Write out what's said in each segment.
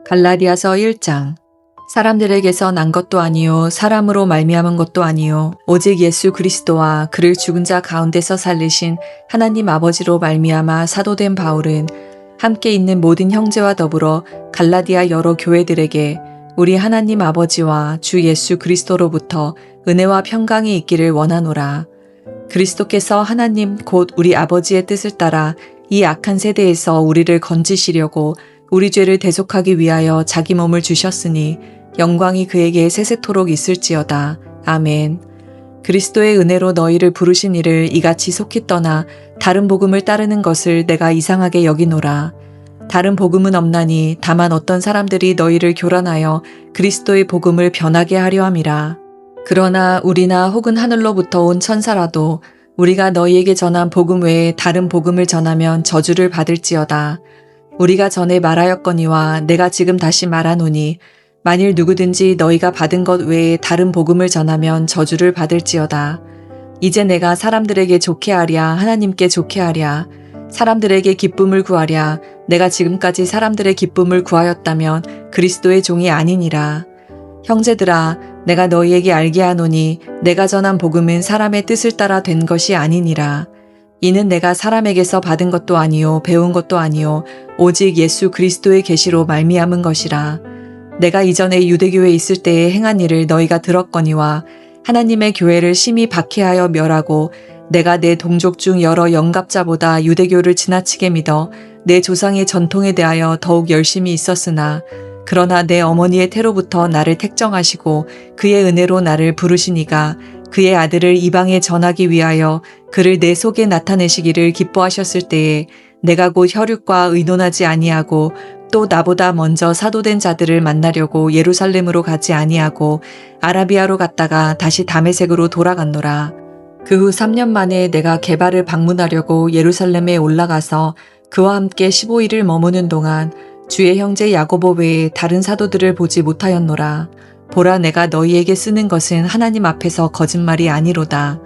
갈라디아서 1장. 사람들에게서 난 것도 아니요 사람으로 말미암은 것도 아니요 오직 예수 그리스도와 그를 죽은 자 가운데서 살리신 하나님 아버지로 말미암아 사도된 바울은 함께 있는 모든 형제와 더불어 갈라디아 여러 교회들에게 우리 하나님 아버지와 주 예수 그리스도로부터 은혜와 평강이 있기를 원하노라. 그리스도께서 하나님 곧 우리 아버지의 뜻을 따라 이 악한 세대에서 우리를 건지시려고 우리 죄를 대속하기 위하여 자기 몸을 주셨으니 영광이 그에게 세세토록 있을지어다. 아멘. 그리스도의 은혜로 너희를 부르신 이를 이같이 속히 떠나 다른 복음을 따르는 것을 내가 이상하게 여기노라. 다른 복음은 없나니 다만 어떤 사람들이 너희를 교란하여 그리스도의 복음을 변하게 하려 함이라. 그러나 우리나 혹은 하늘로부터 온 천사라도 우리가 너희에게 전한 복음 외에 다른 복음을 전하면 저주를 받을지어다. 우리가 전에 말하였거니와 내가 지금 다시 말하노니 만일 누구든지 너희가 받은 것 외에 다른 복음을 전하면 저주를 받을지어다. 이제 내가 사람들에게 좋게 하랴 하나님께 좋게 하랴 사람들에게 기쁨을 구하랴 내가 지금까지 사람들의 기쁨을 구하였다면 그리스도의 종이 아니니라. 형제들아 내가 너희에게 알게 하노니 내가 전한 복음은 사람의 뜻을 따라 된 것이 아니니라. 이는 내가 사람에게서 받은 것도 아니요 배운 것도 아니요 오직 예수 그리스도의 계시로 말미암은 것이라. 내가 이전에 유대교에 있을 때에 행한 일을 너희가 들었거니와 하나님의 교회를 심히 박해하여 멸하고 내가 내 동족 중 여러 영갑자보다 유대교를 지나치게 믿어 내 조상의 전통에 대하여 더욱 열심히 있었으나 그러나 내 어머니의 태로부터 나를 택정하시고 그의 은혜로 나를 부르시니가 그의 아들을 이방에 전하기 위하여 그를 내 속에 나타내시기를 기뻐하셨을 때에 내가 곧 혈육과 의논하지 아니하고 또 나보다 먼저 사도된 자들을 만나려고 예루살렘으로 가지 아니하고 아라비아로 갔다가 다시 다메섹으로 돌아갔노라. 그 후 3년 만에 내가 게바를 방문하려고 예루살렘에 올라가서 그와 함께 15일을 머무는 동안 주의 형제 야고보 외에 다른 사도들을 보지 못하였노라. 보라 내가 너희에게 쓰는 것은 하나님 앞에서 거짓말이 아니로다.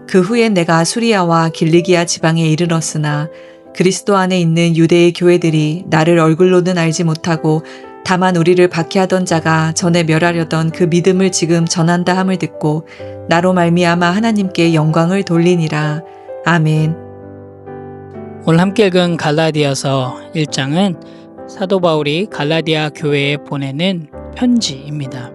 그 후에 내가 수리아와 길리기아 지방에 이르렀으나 그리스도 안에 있는 유대의 교회들이 나를 얼굴로는 알지 못하고 다만 우리를 박해하던 자가 전에 멸하려던 그 믿음을 지금 전한다 함을 듣고 나로 말미암아 하나님께 영광을 돌리니라. 아멘. 오늘 함께 읽은 갈라디아서 1장은 사도 바울이 갈라디아 교회에 보내는 편지입니다.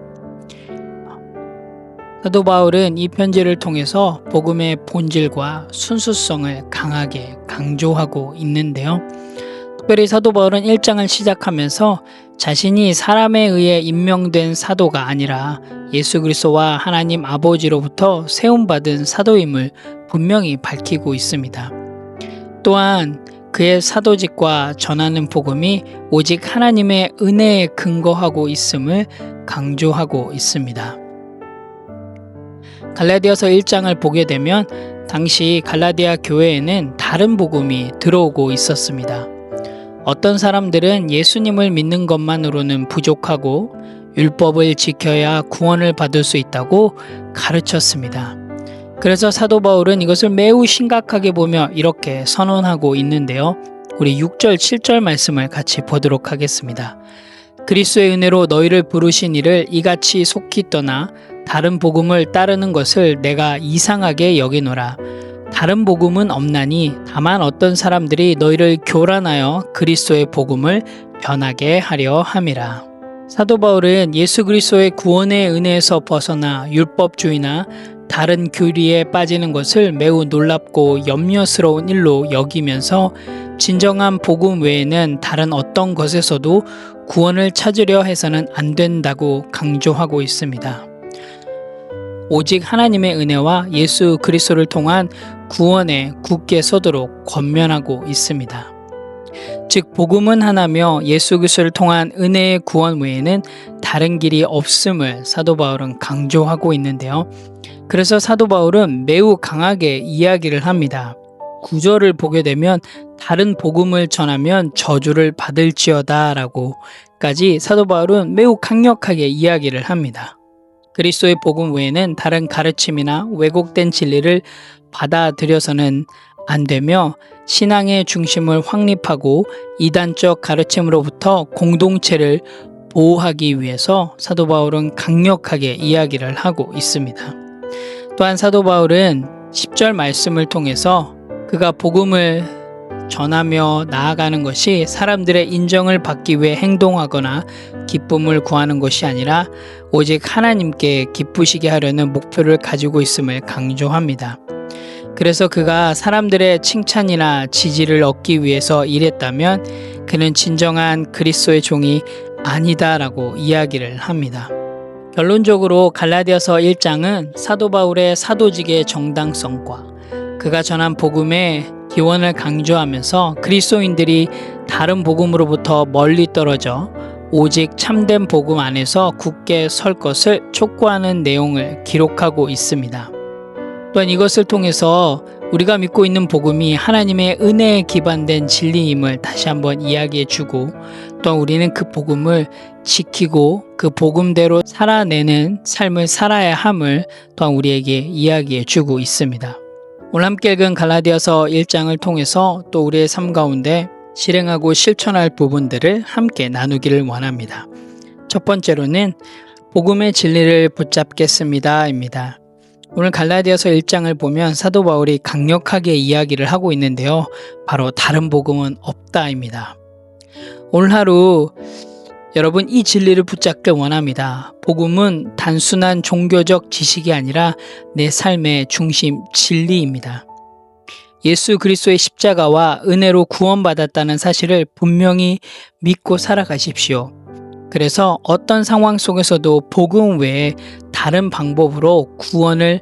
사도 바울은 이 편지를 통해서 복음의 본질과 순수성을 강하게 강조하고 있는데요. 특별히 사도 바울은 1장을 시작하면서 자신이 사람에 의해 임명된 사도가 아니라 예수 그리스도와 하나님 아버지로부터 세움받은 사도임을 분명히 밝히고 있습니다. 또한 그의 사도직과 전하는 복음이 오직 하나님의 은혜에 근거하고 있음을 강조하고 있습니다. 갈라디아서 1장을 보게 되면 당시 갈라디아 교회에는 다른 복음이 들어오고 있었습니다. 어떤 사람들은 예수님을 믿는 것만으로는 부족하고 율법을 지켜야 구원을 받을 수 있다고 가르쳤습니다. 그래서 사도 바울은 이것을 매우 심각하게 보며 이렇게 선언하고 있는데요. 우리 6절, 7절 말씀을 같이 보도록 하겠습니다. 그리스도의 은혜로 너희를 부르신 이를 이같이 속히 떠나 다른 복음을 따르는 것을 내가 이상하게 여기노라. 다른 복음은 없나니 다만 어떤 사람들이 너희를 교란하여 그리스도의 복음을 변하게 하려 함이라. 사도 바울은 예수 그리스도의 구원의 은혜에서 벗어나 율법주의나 다른 교리에 빠지는 것을 매우 놀랍고 염려스러운 일로 여기면서 진정한 복음 외에는 다른 어떤 것에서도 구원을 찾으려 해서는 안 된다고 강조하고 있습니다. 오직 하나님의 은혜와 예수 그리스도를 통한 구원에 굳게 서도록 권면하고 있습니다. 즉 복음은 하나며 예수 그리스도를 통한 은혜의 구원 외에는 다른 길이 없음을 사도 바울은 강조하고 있는데요. 그래서 사도 바울은 매우 강하게 이야기를 합니다. 9절을 보게 되면 다른 복음을 전하면 저주를 받을지어다 라고까지 사도 바울은 매우 강력하게 이야기를 합니다. 그리스도의 복음 외에는 다른 가르침이나 왜곡된 진리를 받아들여서는 안 되며 신앙의 중심을 확립하고 이단적 가르침으로부터 공동체를 보호하기 위해서 사도 바울은 강력하게 이야기를 하고 있습니다. 또한 사도 바울은 10절 말씀을 통해서 그가 복음을 전하며 나아가는 것이 사람들의 인정을 받기 위해 행동하거나 기쁨을 구하는 것이 아니라 오직 하나님께 기쁘시게 하려는 목표를 가지고 있음을 강조합니다. 그래서 그가 사람들의 칭찬이나 지지를 얻기 위해서 일했다면 그는 진정한 그리스도의 종이 아니다라고 이야기를 합니다. 결론적으로 갈라디아서 1장은 사도 바울의 사도직의 정당성과 그가 전한 복음의 기원을 강조하면서 그리스도인들이 다른 복음으로부터 멀리 떨어져 오직 참된 복음 안에서 굳게 설 것을 촉구하는 내용을 기록하고 있습니다. 또한 이것을 통해서 우리가 믿고 있는 복음이 하나님의 은혜에 기반된 진리임을 다시 한번 이야기해주고 또한 우리는 그 복음을 지키고 그 복음대로 살아내는 삶을 살아야 함을 또한 우리에게 이야기해주고 있습니다. 오늘 함께 읽은 갈라디아서 1장을 통해서 또 우리의 삶 가운데 실행하고 실천할 부분들을 함께 나누기를 원합니다. 첫 번째로는 복음의 진리를 붙잡겠습니다 입니다. 오늘 갈라디아서 1장을 보면 사도 바울이 강력하게 이야기를 하고 있는데요. 바로 다른 복음은 없다입니다. 오늘 하루 여러분 이 진리를 붙잡길 원합니다. 복음은 단순한 종교적 지식이 아니라 내 삶의 중심 진리입니다. 예수 그리스도의 십자가와 은혜로 구원받았다는 사실을 분명히 믿고 살아가십시오. 그래서 어떤 상황 속에서도 복음 외에 다른 방법으로 구원을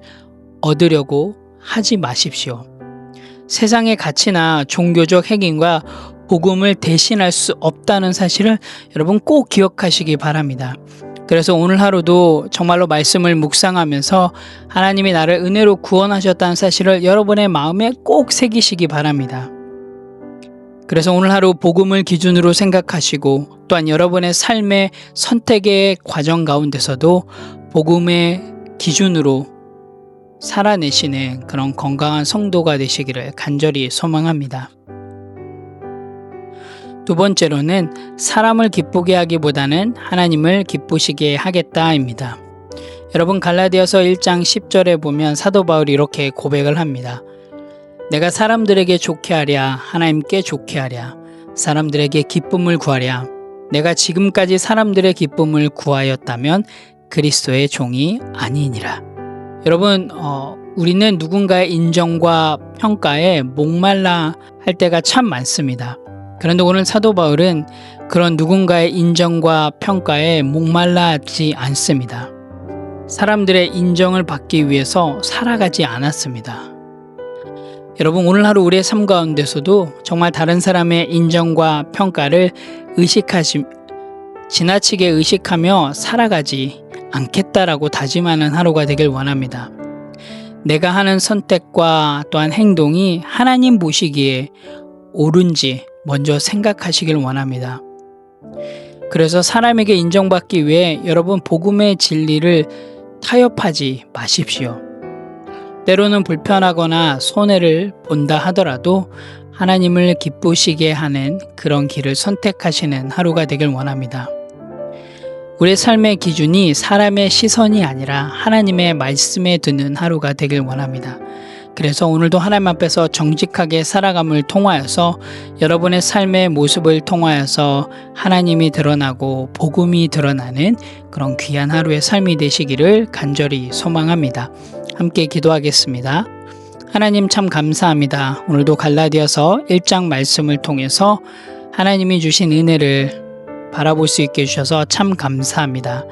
얻으려고 하지 마십시오. 세상의 가치나 종교적 핵임과 복음을 대신할 수 없다는 사실을 여러분 꼭 기억하시기 바랍니다. 그래서 오늘 하루도 정말로 말씀을 묵상하면서 하나님이 나를 은혜로 구원하셨다는 사실을 여러분의 마음에 꼭 새기시기 바랍니다. 그래서 오늘 하루 복음을 기준으로 생각하시고 또한 여러분의 삶의 선택의 과정 가운데서도 복음의 기준으로 살아내시는 그런 건강한 성도가 되시기를 간절히 소망합니다. 두 번째로는 사람을 기쁘게 하기보다는 하나님을 기쁘시게 하겠다입니다. 여러분 갈라디아서 1장 10절에 보면 사도 바울이 이렇게 고백을 합니다. 내가 사람들에게 좋게 하랴 하나님께 좋게 하랴 사람들에게 기쁨을 구하랴 내가 지금까지 사람들의 기쁨을 구하였다면 그리스도의 종이 아니니라. 여러분 우리는 누군가의 인정과 평가에 목말라 할 때가 참 많습니다. 그런데 오늘 사도 바울은 그런 누군가의 인정과 평가에 목말라하지 않습니다. 사람들의 인정을 받기 위해서 살아가지 않았습니다. 여러분 오늘 하루 우리의 삶 가운데서도 정말 다른 사람의 인정과 평가를 지나치게 의식하며 살아가지 않겠다라고 다짐하는 하루가 되길 원합니다. 내가 하는 선택과 또한 행동이 하나님 보시기에 옳은지 먼저 생각하시길 원합니다. 그래서 사람에게 인정받기 위해 여러분 복음의 진리를 타협하지 마십시오. 때로는 불편하거나 손해를 본다 하더라도 하나님을 기쁘시게 하는 그런 길을 선택하시는 하루가 되길 원합니다. 우리의 삶의 기준이 사람의 시선이 아니라 하나님의 말씀에 두는 하루가 되길 원합니다. 그래서 오늘도 하나님 앞에서 정직하게 살아감을 통하여서 여러분의 삶의 모습을 통하여서 하나님이 드러나고 복음이 드러나는 그런 귀한 하루의 삶이 되시기를 간절히 소망합니다. 함께 기도하겠습니다. 하나님 참 감사합니다. 오늘도 갈라디아서 1장 말씀을 통해서 하나님이 주신 은혜를 바라볼 수 있게 해주셔서 참 감사합니다.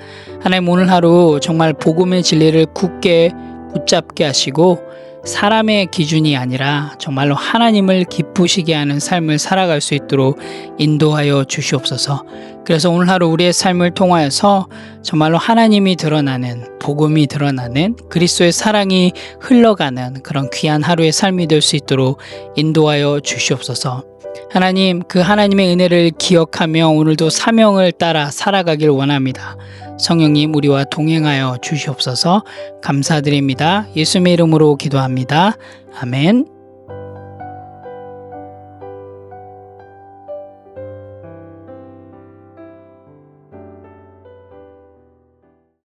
하나님 오늘 하루 정말 복음의 진리를 굳게 붙잡게 하시고 사람의 기준이 아니라 정말로 하나님을 기쁘시게 하는 삶을 살아갈 수 있도록 인도하여 주시옵소서. 그래서 오늘 하루 우리의 삶을 통하여서 정말로 하나님이 드러나는 복음이 드러나는 그리스도의 사랑이 흘러가는 그런 귀한 하루의 삶이 될 수 있도록 인도하여 주시옵소서. 하나님 그 하나님의 은혜를 기억하며 오늘도 사명을 따라 살아가길 원합니다. 성령님 우리와 동행하여 주시옵소서. 감사드립니다. 예수님의 이름으로 기도합니다. 아멘.